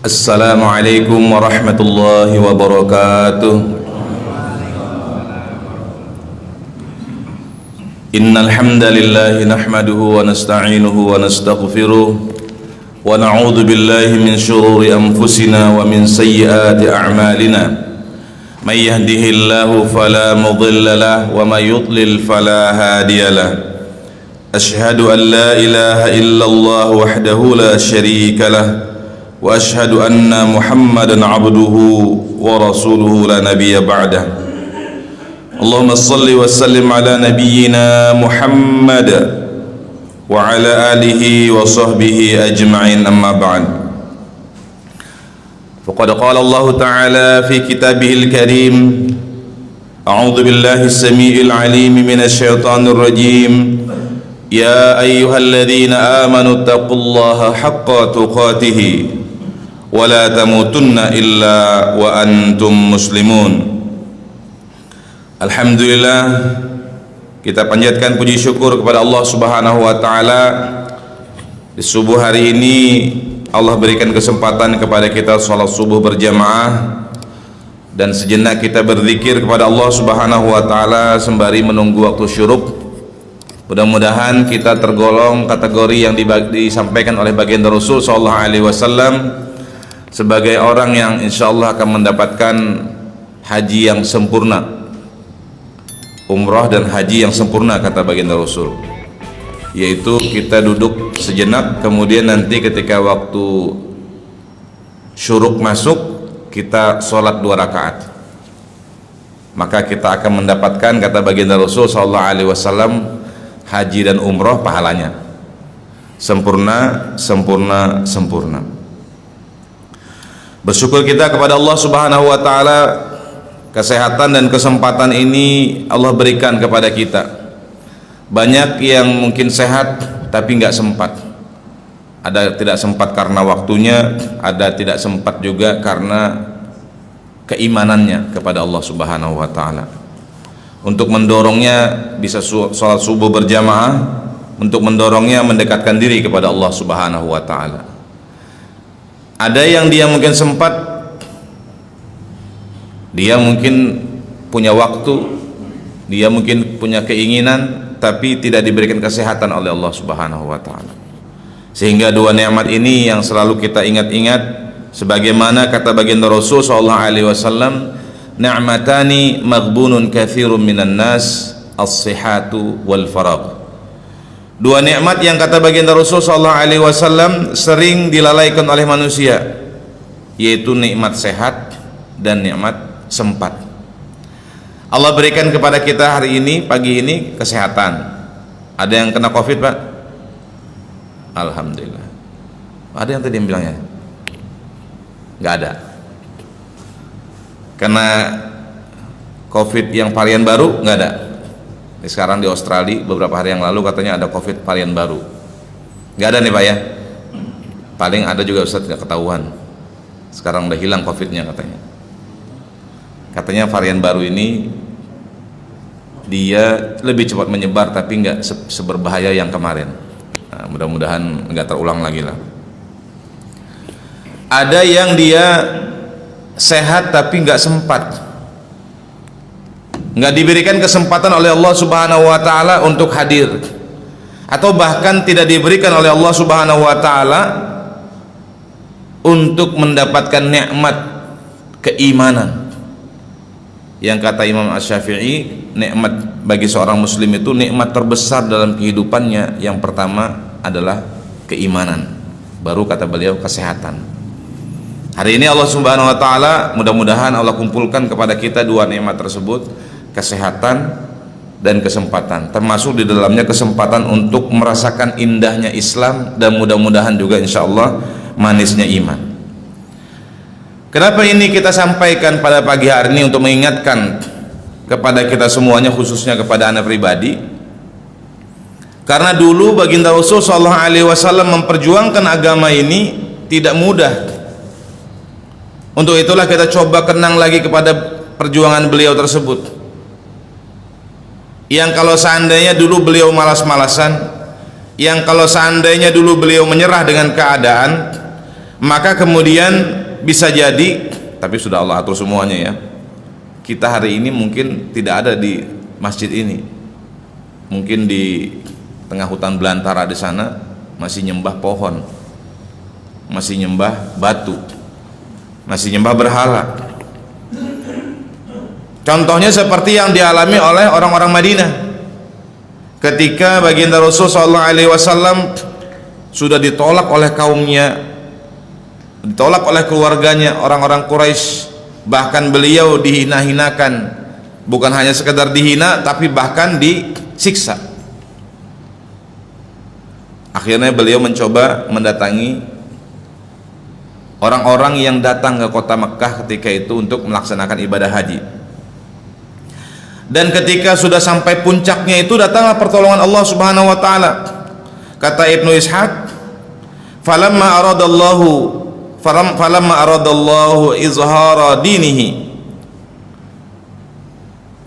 Assalamualaikum warahmatullahi wabarakatuh. Innal hamdalillah nahmaduhu wa nasta'inuhu wa nastaghfiruh wa na'udzu billahi min shururi anfusina wa min sayyiati a'malina. May yahdihillahu fala mudilla lahu wa may yudlil fala hadiya lahu. Ashhadu an la ilaha illallah wahdahu la syarika lahu wa ashhadu anna Muhammadan abduhu wa rasuluhu la nabiyya ba'dah. Allahumma salli wa sallim ala nabiyyina Muhammad wa ala alihi wa sahbihi ajma'in, amma ba'd. Faqad qala Allah ta'ala fi kitabihil karim, a'udzu billahi as-sami'il 'alim minasy syaithanir rajim. Ya ayyuhalladzina amanu taqullaha haqqa tuqatih wa la tamutunna illa wa antum muslimun. Alhamdulillah, kita panjatkan puji syukur kepada Allah Subhanahu wa taala. Di subuh hari ini Allah berikan kesempatan kepada kita salat subuh berjamaah dan sejenak kita berzikir kepada Allah Subhanahu wa taala sembari menunggu waktu syuruk. Mudah-mudahan kita tergolong kategori yang disampaikan oleh baginda Rasul sallallahu alaihi wasallam sebagai orang yang insyaallah akan mendapatkan haji yang sempurna, umrah dan haji yang sempurna, kata baginda Rasul, yaitu kita duduk sejenak, kemudian nanti ketika waktu syuruk masuk kita sholat 2 rakaat, maka kita akan mendapatkan, kata baginda Rasul sallallahu alaihi wasallam, haji dan umrah pahalanya sempurna, sempurna, sempurna. Bersyukur kita kepada Allah Subhanahu wa taala, kesehatan dan kesempatan ini Allah berikan kepada kita. Banyak yang mungkin sehat tapi nggak sempat. Ada tidak sempat karena waktunya, ada tidak sempat juga karena keimanannya kepada Allah Subhanahu wa taala. Untuk mendorongnya bisa sholat subuh berjamaah, untuk mendorongnya mendekatkan diri kepada Allah Subhanahu wa taala. Ada yang dia mungkin sempat, dia mungkin punya waktu, dia mungkin punya keinginan, tapi tidak diberikan kesehatan oleh Allah Subhanahu wa taala. Sehingga dua nikmat ini yang selalu kita ingat-ingat, sebagaimana kata baginda Rasul sallallahu alaihi wasallam, ni'matani maghbunun katsirun minan nas, as-sihhatu wal faragh. Dua nikmat yang kata baginda Rasul sallallahu alaihi wasallam sering dilalaikan oleh manusia, yaitu nikmat sehat dan nikmat sempat. Allah berikan kepada kita hari ini, pagi ini, kesehatan. Ada yang kena Covid, Pak? Alhamdulillah. Ada yang tadi yang bilangnya? Nggak ada. Karena Covid yang varian baru nggak ada. Sekarang di Australia beberapa hari yang lalu katanya ada Covid varian baru. Nggak ada nih Pak ya. Paling ada juga Ustaz tidak ketahuan. Sekarang udah hilang Covidnya katanya. Katanya varian baru ini dia lebih cepat menyebar tapi nggak seberbahaya yang kemarin. Nah, mudah-mudahan nggak terulang lagi lah. Ada yang dia sehat tapi nggak sempat, nggak diberikan kesempatan oleh Allah Subhanahu wa taala untuk hadir, atau bahkan tidak diberikan oleh Allah Subhanahu wa taala untuk mendapatkan nikmat keimanan. Yang kata Imam Asy-Syafi'i, nikmat bagi seorang muslim itu nikmat terbesar dalam kehidupannya, yang pertama adalah keimanan, baru kata beliau kesehatan. Hari ini Allah Subhanahu wa taala mudah-mudahan Allah kumpulkan kepada kita dua nikmat tersebut, kesehatan dan kesempatan, termasuk di dalamnya kesempatan untuk merasakan indahnya Islam dan mudah-mudahan juga insyaallah manisnya iman. Kenapa ini kita sampaikan pada pagi hari ini? Untuk mengingatkan kepada kita semuanya, khususnya kepada anak pribadi, karena dulu baginda Rasul sallallahu alaihi wasallam memperjuangkan agama ini tidak mudah. Untuk itulah kita coba kenang lagi kepada perjuangan beliau tersebut, yang kalau seandainya dulu beliau malas-malasan, yang kalau seandainya dulu beliau menyerah dengan keadaan, Maka kemudian bisa jadi, tapi sudah Allah atur semuanya ya, kita hari ini mungkin tidak ada di masjid ini, mungkin di tengah hutan belantara di sana masih nyembah pohon, masih nyembah batu, masih nyembah berhala. Contohnya seperti yang dialami oleh orang-orang Madinah ketika baginda Rasul SAW sudah ditolak oleh kaumnya, ditolak oleh keluarganya, orang-orang Quraisy, bahkan beliau dihina-hinakan, bukan hanya sekedar dihina tapi bahkan disiksa. Akhirnya beliau mencoba mendatangi orang-orang yang datang ke kota Mekah ketika itu untuk melaksanakan ibadah haji. Dan ketika sudah sampai puncaknya itu, datanglah pertolongan Allah Subhanahu wa taala. Kata Ibnu Ishaq, falamma aradallahu izhara dinihi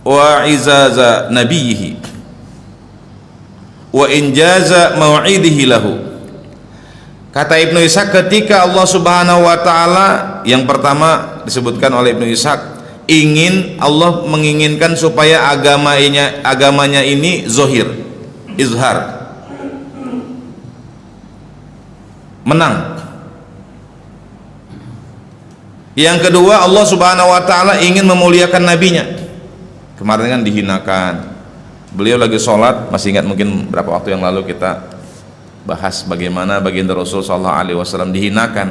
wa izaza nabiyhi wa injaza mau'idihi lahu. Kata Ibnu Ishaq, ketika Allah Subhanahu wa taala, yang pertama disebutkan oleh Ibnu Ishaq, Allah menginginkan supaya agamanya ini zohir, izhar, menang. Yang kedua, Allah Subhanahu wa taala ingin memuliakan nabinya. Kemarin kan dihinakan, beliau lagi sholat, masih ingat mungkin berapa waktu yang lalu kita bahas bagaimana baginda Rasul SAW dihinakan.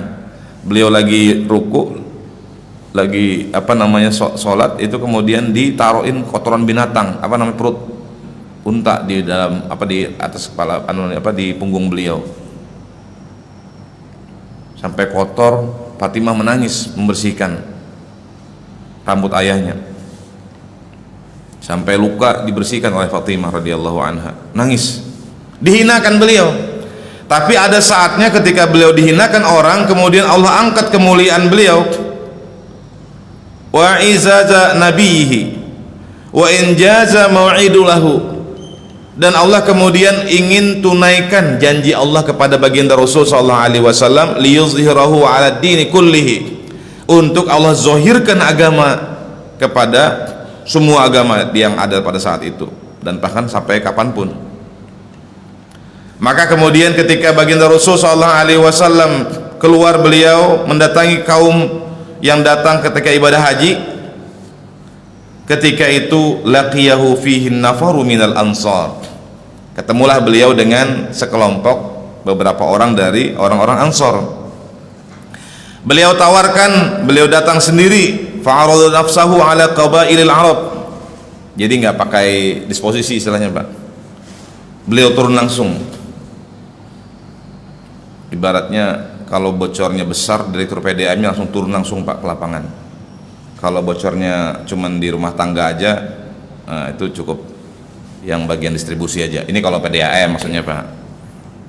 Beliau lagi ruku, lagi sholat itu, kemudian ditaruhin kotoran binatang, perut unta di dalam di atas kepala, di punggung beliau, sampai kotor. Fatimah menangis membersihkan rambut ayahnya, sampai luka dibersihkan oleh Fatimah radhiyallahu anha, nangis. Dihinakan beliau, tapi ada saatnya ketika beliau dihinakan orang, kemudian Allah angkat kemuliaan beliau, wa izaza nabihi wa injaza mau'idulahu, dan Allah kemudian ingin tunaikan janji Allah kepada baginda Rasul sallallahu alaihi wasallam, liyuzhirahu 'ala dini kullihi, untuk Allah zahirkan agama kepada semua agama yang ada pada saat itu, dan bahkan sampai kapanpun. Maka kemudian ketika baginda Rasul sallallahu alaihi wasallam keluar, beliau mendatangi kaum yang datang ketika ibadah haji. Ketika itu laqiyahu fihi nafaru minal ansar, ketemulah beliau dengan sekelompok beberapa orang dari orang-orang Ansor. Beliau tawarkan, beliau datang sendiri, fa'arada nafsahu ala qabailil Arab, jadi nggak pakai disposisi istilahnya Pak, beliau turun langsung. Ibaratnya kalau bocornya besar, direktur PDAM langsung turun langsung Pak ke lapangan. Kalau bocornya cuman di rumah tangga aja, itu cukup yang bagian distribusi aja. Ini kalau PDAM maksudnya Pak.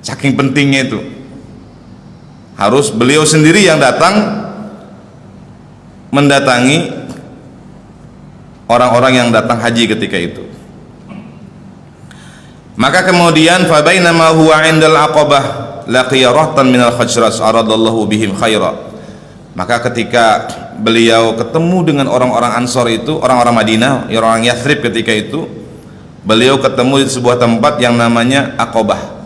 Saking pentingnya itu, harus beliau sendiri yang datang mendatangi orang-orang yang datang haji ketika itu. Maka kemudian fa bainama huwa 'indal aqabah laqiya rahtan minal khajras aradallahu bihim khaira. Maka ketika beliau ketemu dengan orang-orang Ansor itu, orang-orang Madinah, orang Yathrib ketika itu, beliau ketemu di sebuah tempat yang namanya Aqabah.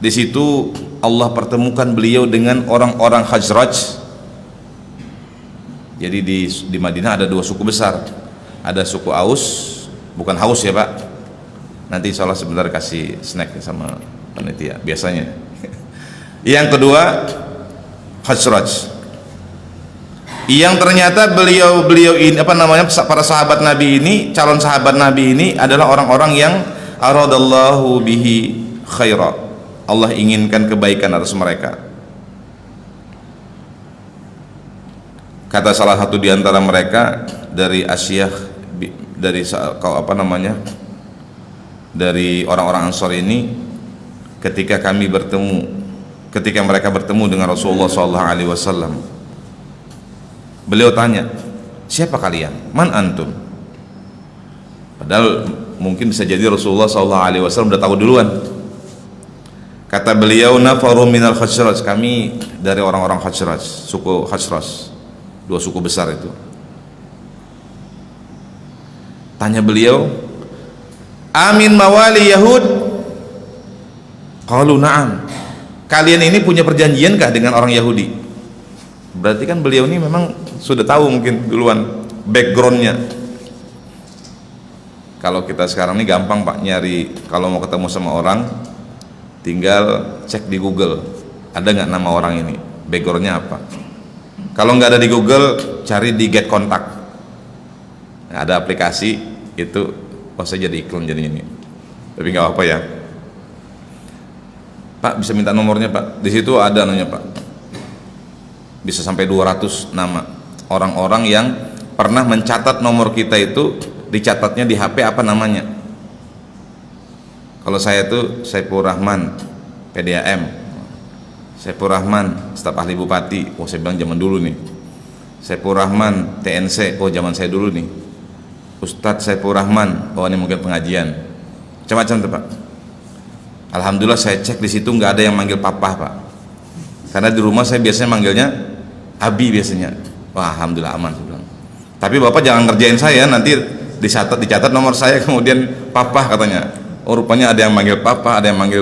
Di situ Allah pertemukan beliau dengan orang-orang Khazraj. Jadi di Madinah ada dua suku besar, ada suku Aus, bukan Haus ya Pak, nanti insya Allah sebentar kasih snack sama panitia biasanya. Yang kedua Khazraj, yang ternyata beliau ini para sahabat Nabi ini, calon sahabat Nabi ini adalah orang-orang yang aradallahu bihi khaira, Allah inginkan kebaikan atas mereka. Kata salah satu di antara mereka dari Asyah, dari dari orang-orang Ansor ini, ketika mereka bertemu dengan Rasulullah SAW, beliau tanya, siapa kalian? Man antum? Padahal mungkin bisa jadi Rasulullah SAW udah tahu duluan. Kata beliau, nafaru minal Khazraj, kami dari orang-orang Khazraj, suku Khazraj, dua suku besar itu. Tanya beliau, amin mawali Yahud? Qalu na'am. Kalian ini punya perjanjian kah dengan orang Yahudi? Berarti kan beliau ini memang sudah tahu mungkin duluan backgroundnya. Kalau kita sekarang ini gampang Pak nyari, kalau mau ketemu sama orang tinggal cek di Google, ada nggak nama orang ini, backgroundnya apa. Kalau nggak ada di Google, cari di Get Contact. Nah, ada aplikasi itu. Oh, saya jadi iklan jadinya ini, tapi nggak apa-apa ya Pak, bisa minta nomornya Pak. Di situ ada namanya Pak, bisa sampai 200 nama orang-orang yang pernah mencatat nomor kita itu, dicatatnya di HP apa namanya. Kalau saya itu Saiful Rahman PDAM, Saiful Rahman staf ahli bupati, oh saya bilang zaman dulu nih. Saiful Rahman TNC, oh zaman saya dulu nih. Ustadz Saiful Rahman, oh ini mungkin pengajian, macam-macam tuh Pak. Alhamdulillah saya cek di situ nggak ada yang manggil papa Pak, karena di rumah saya biasanya manggilnya Abi biasanya. Wah alhamdulillah aman saya bilang. Tapi bapak jangan ngerjain saya, nanti dicatat nomor saya kemudian papa katanya. Oh rupanya ada yang manggil papa, ada yang manggil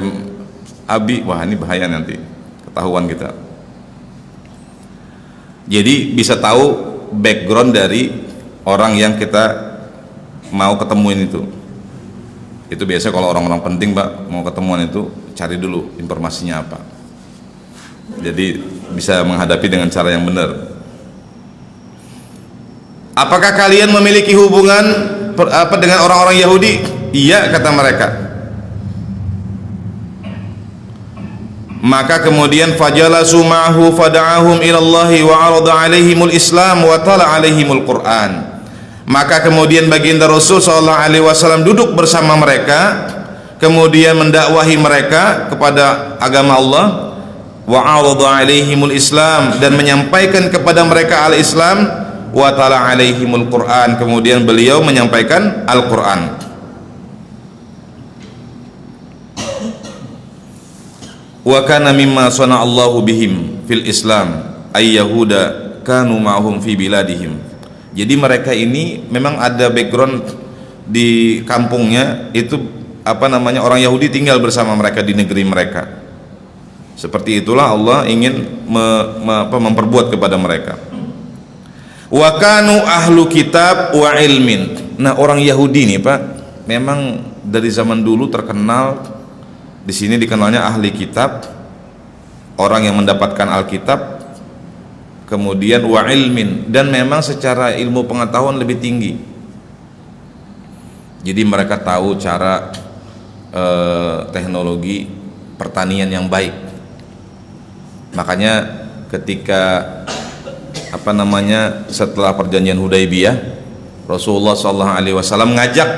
Abi. Wah ini bahaya, nanti ketahuan kita. Jadi bisa tahu background dari orang yang kita mau ketemuin itu. Itu biasanya kalau orang-orang penting Pak mau ketemuan itu cari dulu informasinya apa. Jadi bisa menghadapi dengan cara yang benar. Apakah kalian memiliki hubungan dengan orang-orang Yahudi? Iya, kata mereka. Maka kemudian fajalasu ma'ahu fada'ahum ilallahi wa 'arada 'alaihimul Islam wa tala 'alaihimul Qur'an. Maka kemudian baginda Rasul sallallahu alaihi wasallam duduk bersama mereka, kemudian mendakwahi mereka kepada agama Allah, wa 'arada 'alaihimul Islam, dan menyampaikan kepada mereka al-Islam, wa tala 'alaihimul Qur'an, kemudian beliau menyampaikan Al-Qur'an. Wa kana mimma sana'allahu bihim fil Islam ay yahuda kanu ma'hum fi biladihim. Jadi mereka ini memang ada background di kampungnya itu orang Yahudi tinggal bersama mereka di negeri mereka. Seperti itulah Allah ingin memperbuat kepada mereka. Wa kanu ahlu kitab wa ilmin. Nah, orang Yahudi nih Pak memang dari zaman dulu terkenal. Di sini dikenalnya ahli kitab, orang yang mendapatkan Alkitab, kemudian wa ilmin, dan memang secara ilmu pengetahuan lebih tinggi. Jadi mereka tahu cara teknologi pertanian yang baik. Makanya ketika setelah perjanjian Hudaybiyah, Rasulullah SAW ngajak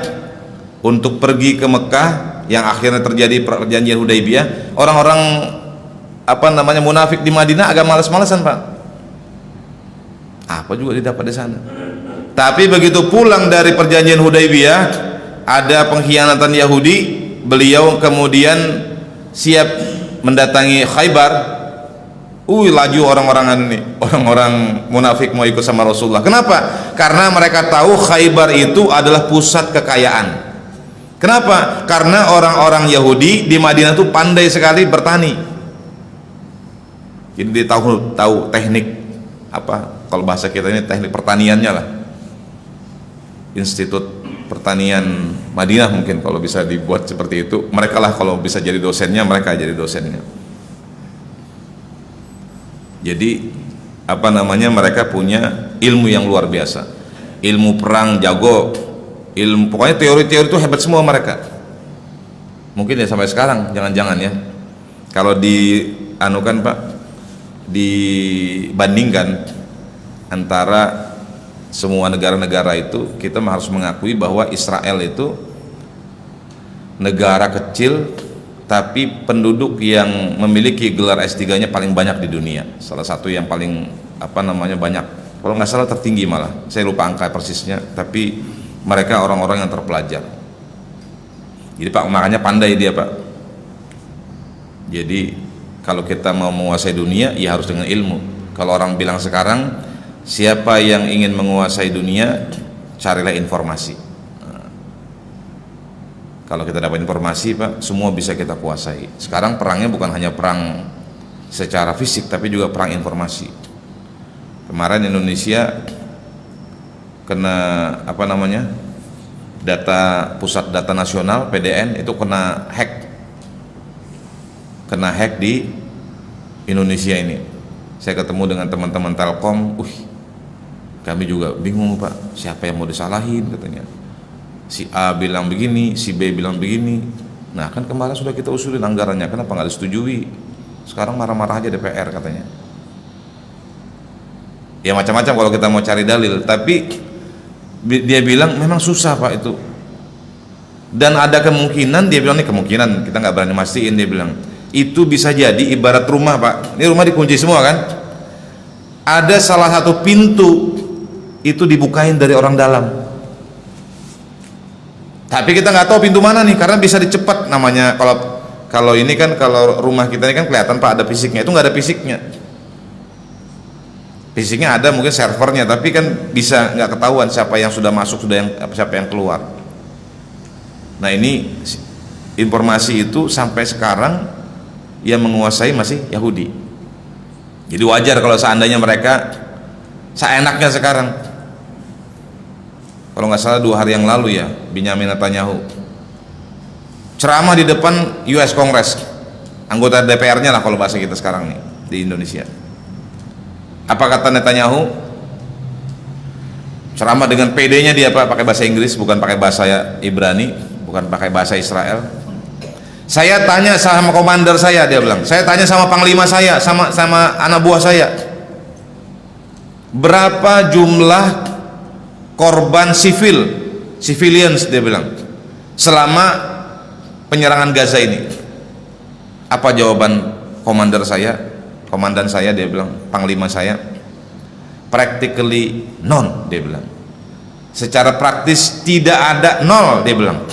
untuk pergi ke Mekah, yang akhirnya terjadi perjanjian Hudaybiyah. Orang-orang munafik di Madinah agak malas-malasan Pak. Apa juga didapat di sana. Tapi begitu pulang dari perjanjian Hudaybiyah, ada pengkhianatan Yahudi, beliau kemudian siap mendatangi Khaybar. Laju orang-orang munafik mau ikut sama Rasulullah. Kenapa? Karena mereka tahu Khaybar itu adalah pusat kekayaan. Kenapa? Karena orang-orang Yahudi di Madinah itu pandai sekali bertani. Jadi dia tahu teknik kalau bahasa kita ini teknik pertaniannya lah. Institut Pertanian Madinah mungkin kalau bisa dibuat seperti itu. Mereka lah kalau bisa jadi dosennya, mereka jadi dosennya. Jadi mereka punya ilmu yang luar biasa. Ilmu perang jago. Pokoknya teori-teori itu hebat semua mereka. Mungkin ya sampai sekarang, jangan-jangan ya. Kalau dibandingkan antara semua negara-negara itu, kita harus mengakui bahwa Israel itu negara kecil tapi penduduk yang memiliki gelar S3-nya paling banyak di dunia. Salah satu yang paling banyak. Kalau nggak salah tertinggi malah. Saya lupa angka persisnya, tapi mereka orang-orang yang terpelajar. Jadi Pak, makanya pandai dia Pak. Jadi kalau kita mau menguasai dunia, ya harus dengan ilmu. Kalau orang bilang sekarang, siapa yang ingin menguasai dunia, carilah informasi. Kalau kita dapat informasi, Pak, semua bisa kita kuasai. Sekarang perangnya bukan hanya perang secara fisik, tapi juga perang informasi. Kemarin Indonesia kena data pusat data nasional PDN itu kena hack di Indonesia ini. Saya ketemu dengan teman-teman Telkom, kami juga bingung, Pak, siapa yang mau disalahin, katanya. Si A bilang begini, si B bilang begini. Nah, kan kemarin sudah kita usulin anggarannya, kenapa nggak disetujui? Sekarang marah-marah aja DPR, katanya. Ya macam-macam kalau kita mau cari dalil, tapi dia bilang memang susah, Pak, itu. Dan ada kemungkinan, dia bilang, ini kemungkinan, kita nggak berani mastiin, dia bilang itu bisa jadi ibarat rumah, Pak. Ini rumah dikunci semua kan, ada salah satu pintu itu dibukain dari orang dalam, tapi kita nggak tahu pintu mana nih, karena bisa dicepat namanya. Kalau ini kan, kalau rumah kita ini kan kelihatan, Pak, ada fisiknya. Itu nggak ada fisiknya. Fisiknya ada mungkin servernya, tapi kan bisa nggak ketahuan siapa yang sudah masuk, siapa yang keluar. Nah, ini informasi itu sampai sekarang yang menguasai masih Yahudi. Jadi wajar kalau seandainya mereka seenaknya sekarang. Kalau nggak salah 2 hari yang lalu ya, Benyamin Netanyahu ceramah di depan US Kongres, anggota DPR-nya lah kalau bahasa kita sekarang nih di Indonesia. Apa kata Netanyahu? Ceramah dengan PD-nya dia, Pak, pakai bahasa Inggris, bukan pakai bahasa Ibrani, bukan pakai bahasa Israel. Saya tanya sama komander saya, dia bilang, saya tanya sama panglima saya, sama anak buah saya, berapa jumlah korban civilians, dia bilang, selama penyerangan Gaza ini. Apa jawaban komander saya, komandan saya, dia bilang, panglima saya? Practically none, dia bilang. Secara praktis tidak ada, nol, dia bilang.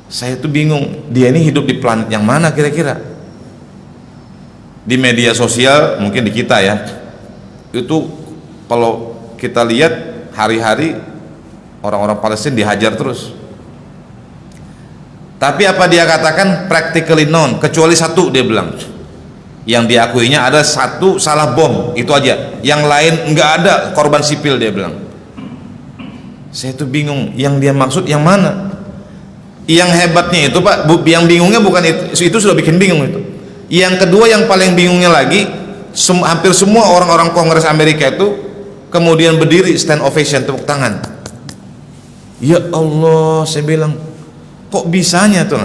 Saya tuh bingung, dia ini hidup di planet yang mana kira-kira? Di media sosial, mungkin di kita ya, itu kalau kita lihat hari-hari orang-orang Palestina dihajar terus. Tapi apa dia katakan? Practically none, kecuali satu, dia bilang. Yang diakuinya ada satu salah bom, itu aja. Yang lain nggak ada korban sipil, dia bilang. Saya tuh bingung, yang dia maksud yang mana? Yang hebatnya itu, Pak, yang bingungnya bukan itu sudah bikin bingung itu. Yang kedua yang paling bingungnya lagi, hampir semua orang-orang Kongres Amerika itu kemudian berdiri stand ovation, tepuk tangan. Ya Allah, saya bilang, kok bisanya tuh?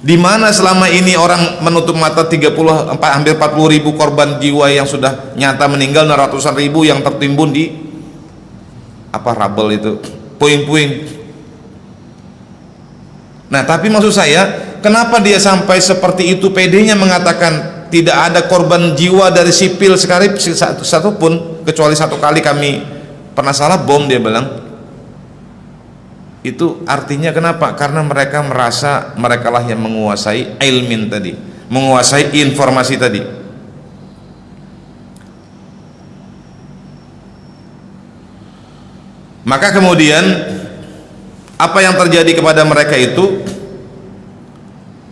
Di mana selama ini orang menutup mata hampir 40 ribu korban jiwa yang sudah nyata meninggal, dan ratusan ribu yang tertimbun di rubble itu, puing-puing. Nah, tapi maksud saya, kenapa dia sampai seperti itu PD-nya mengatakan tidak ada korban jiwa dari sipil sekali satu pun, kecuali satu kali kami pernah salah bom, dia bilang. Itu artinya kenapa? Karena mereka merasa merekalah yang menguasai ilmin tadi, menguasai informasi tadi. Maka kemudian apa yang terjadi kepada mereka itu?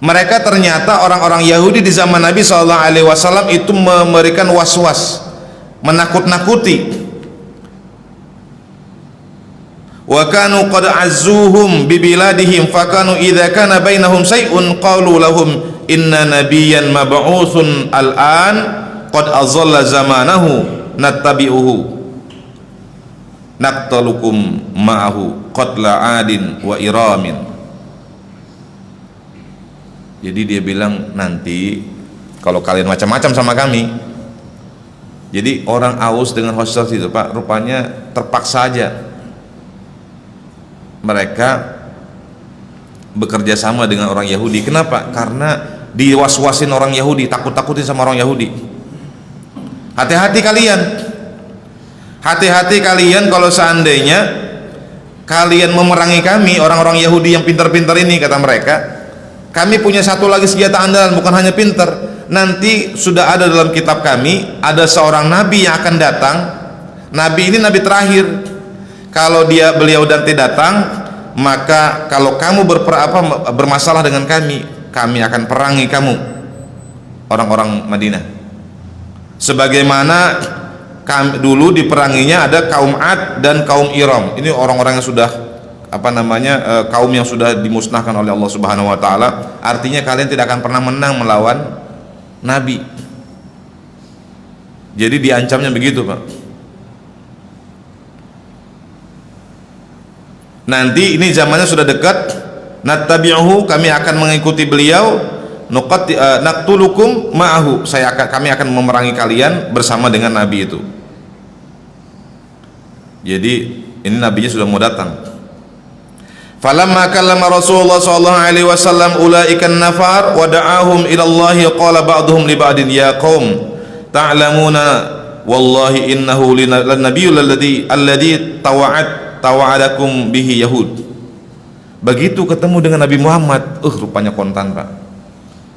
Mereka ternyata orang-orang Yahudi di zaman Nabi SAW itu memberikan was-was, menakut-nakuti. Wa kanu qad azzuhum bi biladihim fa kanu idza kana bainahum shay'un qalu lahum inna nabiyyan mab'utsun al-an qad azalla zamanahu nattabi'uhu naqtalukum ma'ahu qatla adin wa iramin. Jadi dia bilang, nanti kalau kalian macam-macam sama kami. Jadi orang Aus dengan hostel itu, Pak, rupanya terpaksa aja mereka bekerja sama dengan orang Yahudi. Kenapa? Karena diwaswasin orang Yahudi, takut-takutin sama orang Yahudi. Hati-hati kalian, hati-hati kalian kalau seandainya kalian memerangi kami, orang-orang Yahudi yang pintar-pintar ini, kata mereka, Kami punya satu lagi senjata andalan, bukan hanya pinter. Nanti sudah ada dalam kitab kami, ada seorang nabi yang akan datang. Nabi ini nabi terakhir. Kalau beliau nanti datang, maka kalau kamu bermasalah dengan kami akan perangi kamu, orang-orang Madinah. Sebagaimana dulu diperanginya ada kaum Ad dan kaum Iram. Ini orang-orang yang sudah kaum yang sudah dimusnahkan oleh Allah Subhanahu wa taala. Artinya kalian tidak akan pernah menang melawan nabi. Jadi diancamnya begitu, Pak. Nanti ini zamannya sudah dekat, nattabi'uhu, kami akan mengikuti beliau, naqtulukum ma'ahu, kami akan memerangi kalian bersama dengan nabi itu. Jadi ini nabinya sudah mau datang. Falamma kallama Rasulullah sallallahu alaihi wasallam ulaikan nafar wa da'ahum ila Allah qala ba'dhum li ba'din ya qaum ta'lamuna wallahi innahu lanabiyyul alladhi tawa'adakum bihi yahud. Begitu ketemu dengan Nabi Muhammad, rupanya kontan, Pak.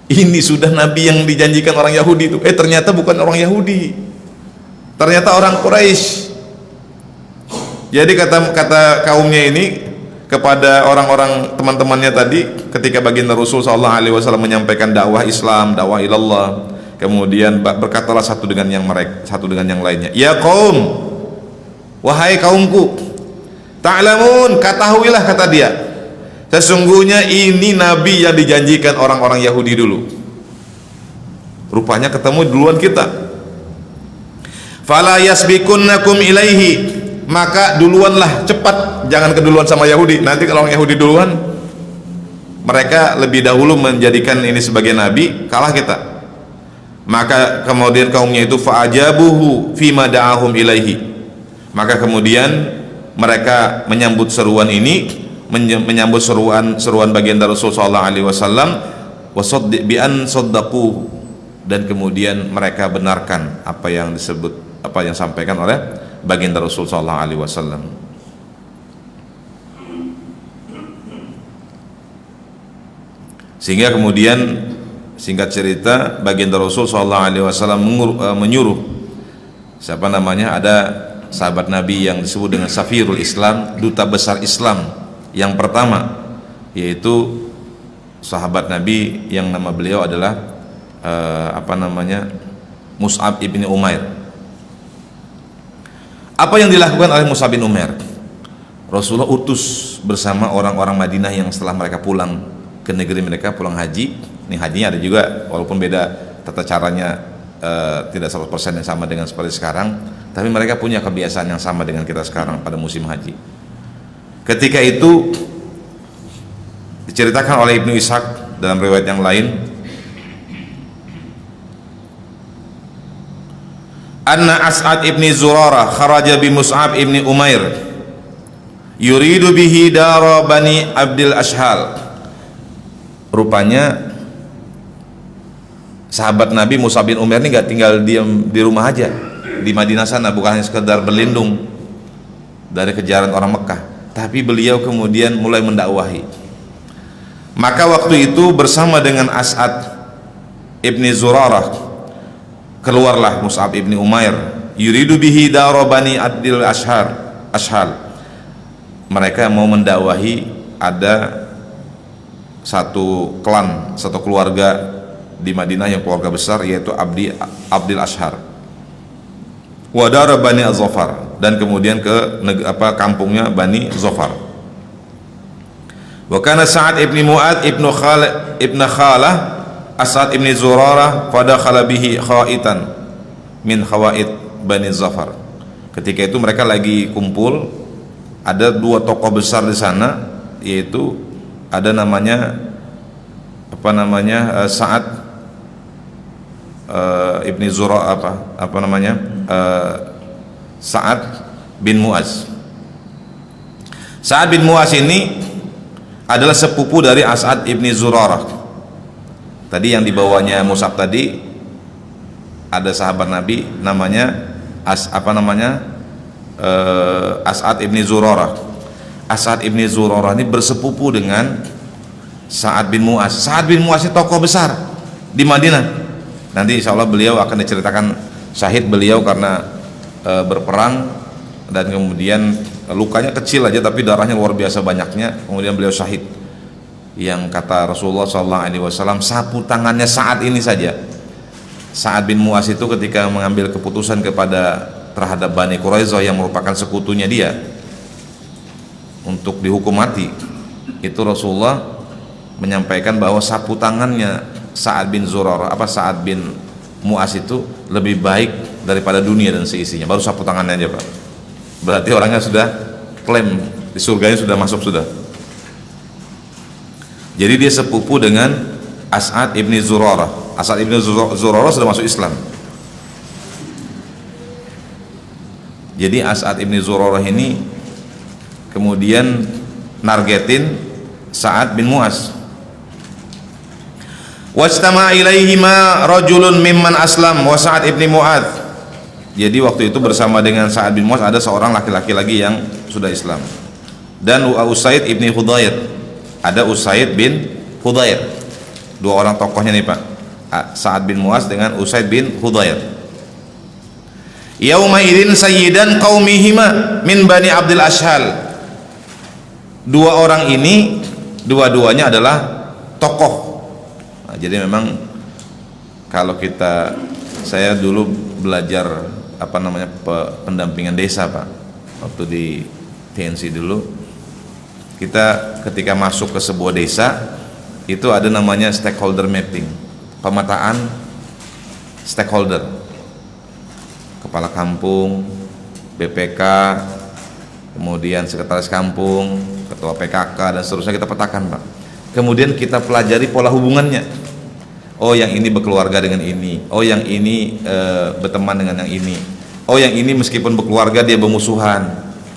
Ini sudah nabi yang dijanjikan orang Yahudi itu. Ternyata bukan orang Yahudi. Ternyata orang Quraisy. Jadi kata kaumnya ini kepada orang-orang teman-temannya tadi, ketika baginda Rasul sallallahu alaihi wasallam menyampaikan dakwah Islam, dakwah ilallah, kemudian berkatalah satu dengan yang lainnya, ya kaum, wahai kaumku, ta'lamun, ketahuilah, kata dia, sesungguhnya ini nabi yang dijanjikan orang-orang Yahudi dulu. Rupanya ketemu duluan kita. Fala yasbikunnakum ilaihi, maka duluanlah, cepat, jangan keduluan sama Yahudi. Nanti kalau orang Yahudi duluan, mereka lebih dahulu menjadikan ini sebagai nabi, kalah kita. Maka kemudian kaumnya itu fa'ajabuhu fima da'ahum ilaihi, maka kemudian mereka menyambut seruan ini, menyambut seruan baginda Rasul sallallahu alaihi wasallam, wasaddi bi an saddaqu, dan kemudian mereka benarkan apa yang sampaikan oleh baginda Rasul sallallahu alaihi wasallam. Sehingga kemudian, singkat cerita, baginda Rasul sallallahu alaihi wasallam menyuruh ada sahabat Nabi yang disebut dengan Safirul Islam, duta besar Islam yang pertama, yaitu sahabat Nabi yang nama beliau adalah Mus'ab ibni Umair. Apa yang dilakukan oleh Mus'ab bin Umair? Rasulullah utus bersama orang-orang Madinah yang setelah mereka pulang ke negeri mereka, pulang haji. Ini hajinya ada juga, walaupun beda tata caranya, tidak 100% yang sama dengan seperti sekarang, tapi mereka punya kebiasaan yang sama dengan kita sekarang pada musim haji. Ketika itu diceritakan oleh Ibnu Ishaq dalam riwayat yang lain, anna As'ad ibni Zurarah kharaja bi Mus'ab ibni Umair yuridu bihi dara bani Abdil Ashhal. Rupanya sahabat Nabi Mus'ab bin Umair ini gak tinggal diam di rumah aja di Madinah sana, bukan hanya sekedar berlindung dari kejaran orang Mekah, tapi beliau kemudian mulai mendakwahi. Maka waktu itu bersama dengan As'ad ibni Zurarah keluarlah Mus'ab ibni Umair, yuridu bihi dara bani Abdil Ashhal. Mereka mau mendakwahi ada satu klan, satu keluarga di Madinah yang keluarga besar, yaitu Abdil Ashhal. Wa dara bani Az-Zafar, dan kemudian ke kampungnya Bani Zafar. Wa kana Sa'ad ibni Mu'ad ibnu Khalah As'ad ibni Zurarah fadakhala bihi khaitan min khawaid Bani Zafar. Ketika itu mereka lagi kumpul, ada dua tokoh besar di sana, yaitu ada Sa'ad ibni Zurarah Sa'ad bin Mu'az. Sa'ad bin Mu'az ini adalah sepupu dari As'ad ibni Zurarah. Tadi yang dibawanya Mus'ab tadi ada sahabat Nabi namanya As'ad ibni Zurarah. As'ad ibni Zurarah ini bersepupu dengan Sa'ad bin Mu'az. Sa'ad bin Mu'az itu tokoh besar di Madinah. Nanti insya Allah beliau akan diceritakan syahid beliau karena berperang, dan kemudian lukanya kecil aja tapi darahnya luar biasa banyaknya, kemudian beliau syahid. Yang kata Rasulullah SAW, sapu tangannya saat ini saja, Sa'ad bin Mu'az itu ketika mengambil keputusan terhadap Bani Quraisyah yang merupakan sekutunya dia untuk dihukum mati, itu Rasulullah menyampaikan bahwa sapu tangannya Sa'ad bin Mu'az itu lebih baik daripada dunia dan seisinya. Baru sapu tangannya aja Pak, berarti orangnya sudah klaim di surganya, sudah masuk sudah. Jadi dia sepupu dengan As'ad ibni Zurarah. As'ad ibni Zurarah sudah masuk Islam. Jadi As'ad ibni Zurarah ini kemudian nargetin Sa'ad bin Mu'az. Wajtama ilaihima rajulun mimman aslam wa Sa'ad ibni Mu'az. Jadi waktu itu bersama dengan Sa'ad bin Mu'az ada seorang laki-laki lagi yang sudah Islam, dan Usaid ibni Hudayr. Ada Usaid bin Hudayr, dua orang tokohnya nih Pak, Sa'ad bin Mu'az dengan Usaid bin Hudayr. Yauma idzin sayyidan qaumihima min Bani Abdul Ashhal. Dua orang ini dua-duanya adalah tokoh. Nah, jadi memang kalau saya dulu belajar pendampingan desa Pak, waktu di TNC dulu, kita ketika masuk ke sebuah desa itu ada namanya stakeholder mapping, pemetaan stakeholder, kepala kampung, BPK, kemudian sekretaris kampung, ketua PKK, dan seterusnya kita petakan Pak. Kemudian kita pelajari pola hubungannya. Oh yang ini berkeluarga dengan ini, oh yang ini berteman dengan yang ini, oh yang ini meskipun berkeluarga dia bermusuhan,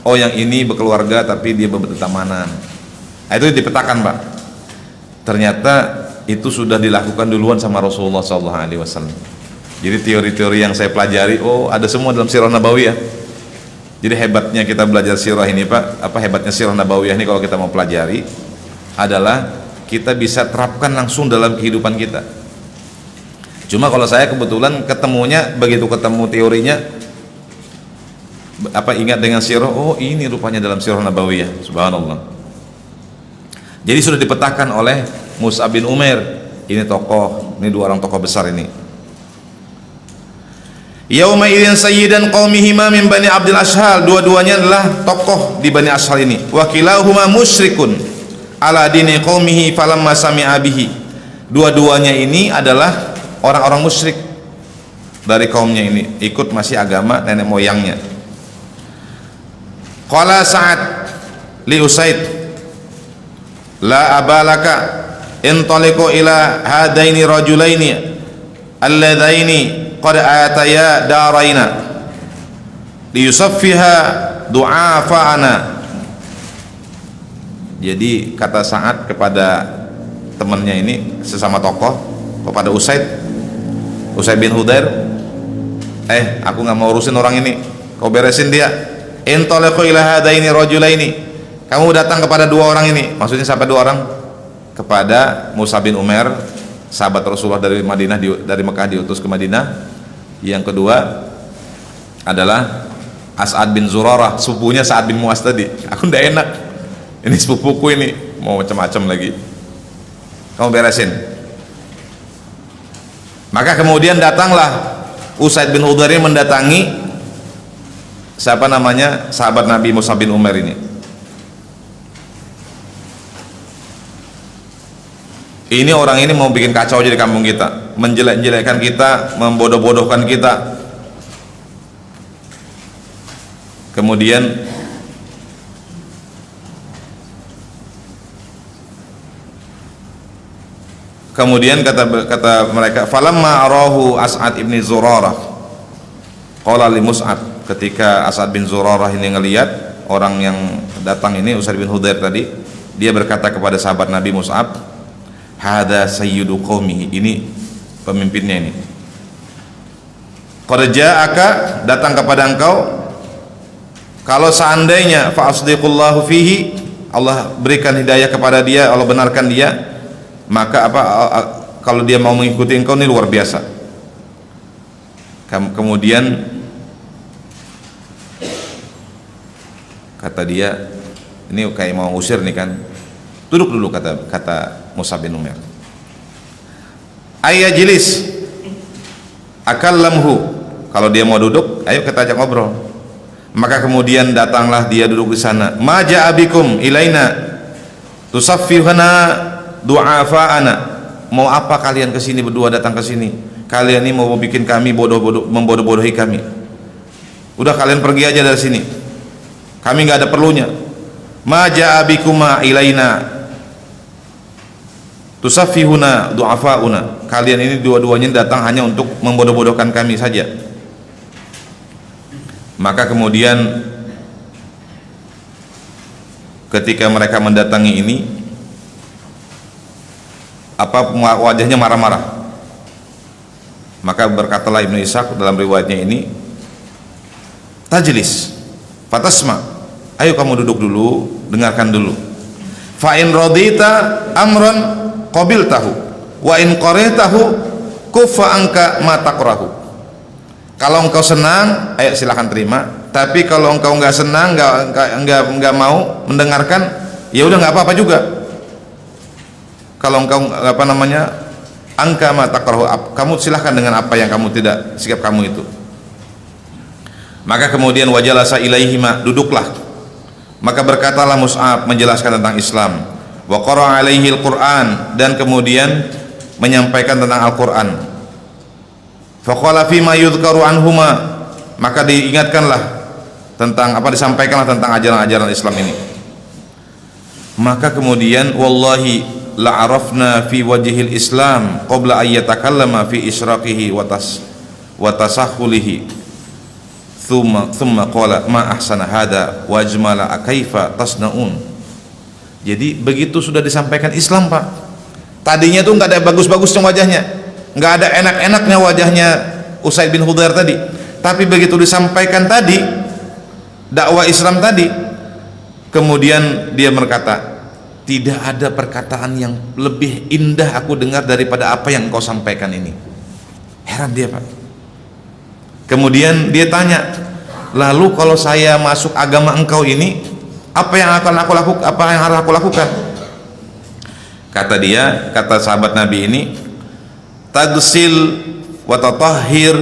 oh yang ini berkeluarga tapi dia bertemanan. Nah, itu dipetakan Pak. Ternyata itu sudah dilakukan duluan sama Rasulullah SAW. Jadi teori-teori yang saya pelajari, oh ada semua dalam Sirah Nabawiyah. Jadi hebatnya kita belajar sirah ini Pak, hebatnya Sirah Nabawiyah ini kalau kita mau pelajari adalah kita bisa terapkan langsung dalam kehidupan kita. Cuma kalau saya kebetulan ketemunya, begitu ketemu teorinya, ingat dengan sirah, oh ini rupanya dalam Sirah Nabawiyah, subhanallah. Jadi sudah dipetakan oleh Mus'ab bin Umair, ini tokoh, ini dua orang tokoh besar ini. Yauma idzin sayyidan qaumihima min Bani Abdul Ashhal, dua-duanya adalah tokoh di Bani Ashhal ini. Wa kilahuma musyrikun ala dini qaumihi falamma sami'a bihi. Dua-duanya ini adalah orang-orang musyrik dari kaumnya ini, ikut masih agama nenek moyangnya. Qala Sa'ad li Usaid, la abalaka intaliqu ila hadaini rajulaini alladzaini qad ataya daraina liyusaffiha du'afa'ana. Jadi kata Sa'ad kepada temannya ini, sesama tokoh, kepada Usaid bin Hudayr, aku nggak mau urusin orang ini, kau beresin dia. Intaliqu ila hadaini rajulaini, kamu datang kepada dua orang ini. Maksudnya siapa dua orang? Kepada Mus'ab bin Umair, sahabat Rasulullah dari Mekah diutus ke Madinah. Yang kedua adalah As'ad bin Zurarah, sepupunya Sa'ad bin Mu'az tadi. Aku ndak enak, ini sepupuku ini mau macam-macam lagi, kamu beresin. Maka kemudian datanglah Usaid bin Hudayr mendatangi sahabat Nabi Mus'ab bin Umair ini. Ini orang ini mau bikin kacau aja di kampung kita, menjelek-jelekkan kita, membodoh-bodohkan kita. Kemudian kata mereka, falamma arahu As'ad ibni Zurarah qala li Mus'ab, ketika As'ad bin Zurarah ini ngelihat orang yang datang ini, Usaid bin Hudayr tadi, dia berkata kepada sahabat Nabi Mus'ab, hada sayyidu qaumihi, ini pemimpinnya ini. Qad ja'aka, datang kepada engkau, kalau seandainya fa asdiqullahu fihi, Allah berikan hidayah kepada dia, Allah benarkan dia, maka kalau dia mau mengikuti engkau ini luar biasa. Kemudian kata dia, ini kayak mau usir nih kan, duduk dulu, kata Mus'ab bin Umair. Ayya jilis akallamhu, kalau dia mau duduk ayo kita ajak ngobrol. Maka kemudian datanglah dia duduk di sana. Ma ja'a bikum ilaina tusaffihuna du'afa'ana, mau apa kalian kesini berdua, datang ke sini? Kalian ini mau bikin kami membodoh-bodohi kami. Udah kalian pergi aja dari sini, kami nggak ada perlunya. Ma ja'a bikuma ilaina tusaffihuna du'afa'una, kalian ini dua-duanya datang hanya untuk membodoh-bodohkan kami saja. Maka kemudian ketika mereka mendatangi ini, wajahnya marah-marah. Maka berkatalah Ibnu Ishaq dalam riwayatnya ini, tajlis fatasma, ayo kamu duduk dulu, dengarkan dulu. Fa in radita amran qabiltahu wa in qaritahu kuffa anka ma taqrahu. Kalau engkau senang, ayo silakan terima. Tapi kalau engkau enggak senang, enggak mau mendengarkan, ya udah enggak apa-apa juga. Kalau engkau angka ma taqrahu, kamu silahkan dengan apa yang kamu tidak, sikap kamu itu. Maka kemudian wajalasa ilaihima, duduklah. Maka berkatalah Mus'ab menjelaskan tentang Islam, wa qara'a alaihi al-Qur'an, dan kemudian menyampaikan tentang Al-Qur'an. Faqala fima yudhkaru anhuma, maka diingatkanlah tentang disampaikanlah tentang ajaran-ajaran Islam ini. Maka kemudian wallahi la'arafna fi wajhil Islam qabla ay yatakallama fi israqihi wa tasahhulihi thumma qala ma ahsana hada wa ajmala kaifa tasnaun. Jadi begitu sudah disampaikan Islam, Pak, tadinya tuh nggak ada bagus-bagusnya wajahnya, nggak ada enak-enaknya wajahnya Usaid bin Hudhair tadi, tapi begitu disampaikan tadi dakwah Islam tadi, kemudian dia berkata, tidak ada perkataan yang lebih indah aku dengar daripada apa yang kau sampaikan ini. Heran dia, Pak. Kemudian dia tanya, lalu kalau saya masuk agama engkau ini, apa yang harus aku lakukan? Kata sahabat Nabi ini, tagsil wa tatahhir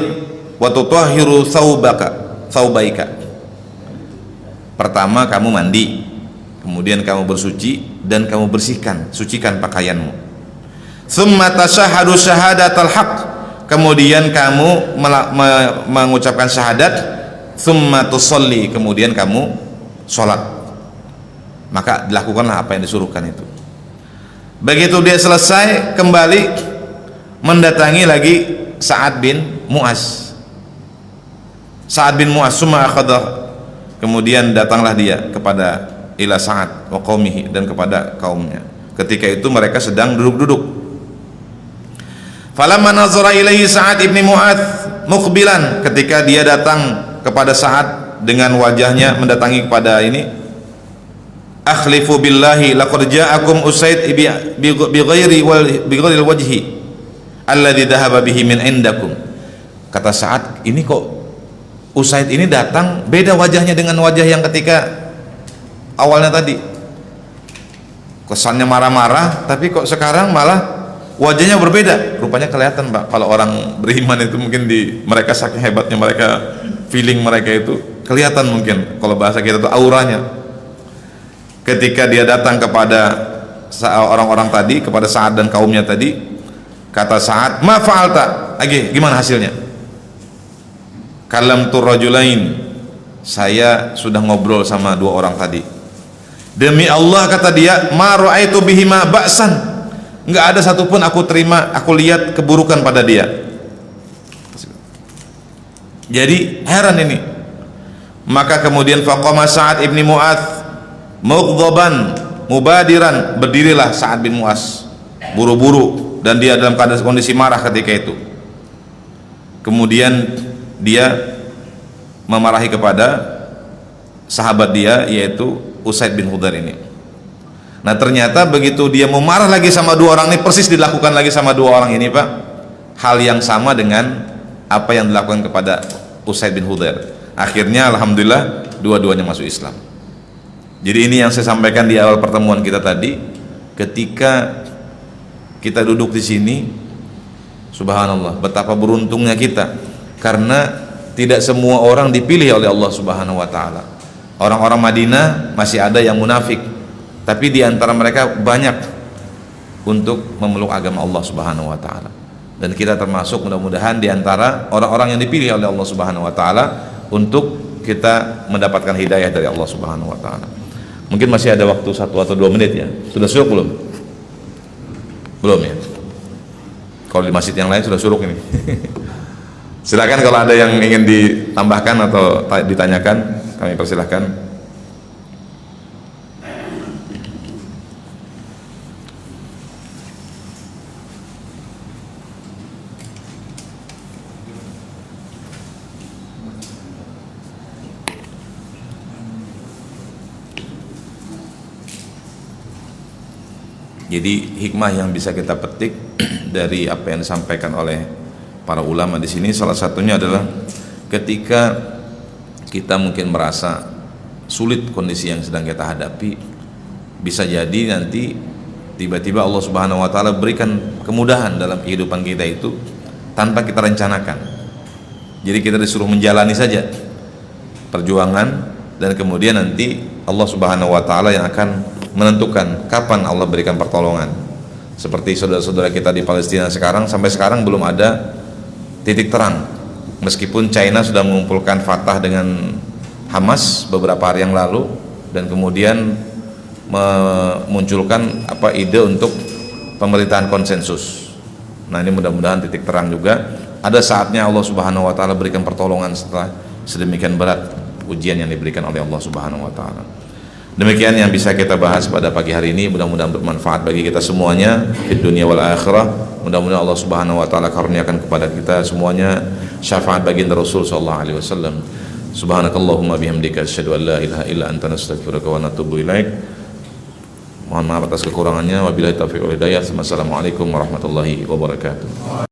wa tutahhiru thawbaika. Pertama kamu mandi, kemudian kamu bersuci dan kamu sucikan pakaianmu. Tsumma tashahhadu syahadatal haqq, kemudian kamu mengucapkan syahadat. Tsumma tusalli, kemudian kamu sholat. Maka dilakukanlah apa yang disuruhkan itu. Begitu dia selesai, kembali mendatangi lagi Sa'ad bin Mu'az. Summa akhadha, kemudian datanglah dia kepada ila Sa'ad wa qaumihi, dan kepada kaumnya. Ketika itu mereka sedang duduk-duduk. Falamma nazara ilaihi Sa'ad ibn Mu'adz muqbilan, ketika dia datang kepada Sa'ad dengan wajahnya mendatangi kepada ini, akhlifu billahi laqad ja'akum Usaid bi ghairi wajhi alladhi dhahaba bihi min indakum. Kata Sa'ad, ini kok Usaid ini datang beda wajahnya dengan wajah yang ketika awalnya tadi, kesannya marah-marah, tapi kok sekarang malah wajahnya berbeda. Rupanya kelihatan, Pak, kalau orang beriman itu mungkin mereka saking hebatnya mereka, feeling mereka itu kelihatan, mungkin kalau bahasa kita itu auranya. Ketika dia datang kepada orang-orang tadi, kepada Sa'ad dan kaumnya tadi, kata Sa'ad, ma fa'alta, gimana hasilnya? Kalamtu rajulain, saya sudah ngobrol sama dua orang tadi. Demi Allah, kata dia, ma ra'aitu bihima ba'san, enggak ada satupun aku lihat keburukan pada dia. Jadi heran ini. Maka kemudian faqama Sa'ad ibn Mu'adz mughdaban mubadiran, berdirilah Sa'ad bin Mu'adz buru-buru, dan dia dalam keadaan kondisi marah ketika itu. Kemudian dia memarahi kepada sahabat dia, yaitu Usaid bin Hudhair ini. Nah ternyata begitu dia mau marah lagi sama dua orang ini, persis dilakukan lagi sama dua orang ini Pak, hal yang sama dengan apa yang dilakukan kepada Usaid bin Hudhair. Akhirnya alhamdulillah dua-duanya masuk Islam. Jadi ini yang saya sampaikan di awal pertemuan kita tadi, ketika kita duduk di sini, subhanallah, betapa beruntungnya kita, karena tidak semua orang dipilih oleh Allah Subhanahu wa taala. Orang-orang Madinah masih ada yang munafik, tapi di antara mereka banyak untuk memeluk agama Allah Subhanahu wa taala. Dan kita termasuk mudah-mudahan di antara orang-orang yang dipilih oleh Allah Subhanahu wa taala untuk kita mendapatkan hidayah dari Allah Subhanahu wa taala. Mungkin masih ada waktu 1 atau 2 menit ya. Sudah suruk belum? Belum ya? Kalau di masjid yang lain sudah suruk ini. Silakan kalau ada yang ingin ditambahkan atau ditanyakan, kami persilahkan. Jadi hikmah yang bisa kita petik dari apa yang disampaikan oleh para ulama di sini, salah satunya adalah ketika kita mungkin merasa sulit kondisi yang sedang kita hadapi, bisa jadi nanti tiba-tiba Allah Subhanahu wa taala berikan kemudahan dalam kehidupan kita itu tanpa kita rencanakan. Jadi kita disuruh menjalani saja perjuangan, dan kemudian nanti Allah Subhanahu wa taala yang akan menentukan kapan Allah berikan pertolongan. Seperti saudara-saudara kita di Palestina sekarang, sampai sekarang belum ada titik terang, meskipun China sudah mengumpulkan Fatah dengan Hamas beberapa hari yang lalu, dan kemudian memunculkan ide untuk pemerintahan konsensus. Nah ini mudah-mudahan titik terang juga. Ada saatnya Allah Subhanahu wa taala berikan pertolongan setelah sedemikian berat ujian yang diberikan oleh Allah Subhanahu wa taala. Demikian yang bisa kita bahas pada pagi hari ini, mudah-mudahan bermanfaat bagi kita semuanya di dunia wal akhirah. Mudah-mudahan Allah Subhanahu wa taala karuniakan kepada kita semuanya syafaat baginda Rasul sallallahu alaihi wasallam. Subhanakallahumma bihamdika asyhadu an la ilaha illa anta nastaghfiruka wa natubu ilaik. Mohon maaf atas kekurangannya, wabillahi taufiq wal hidayah. Wassalamualaikum warahmatullahi wabarakatuh.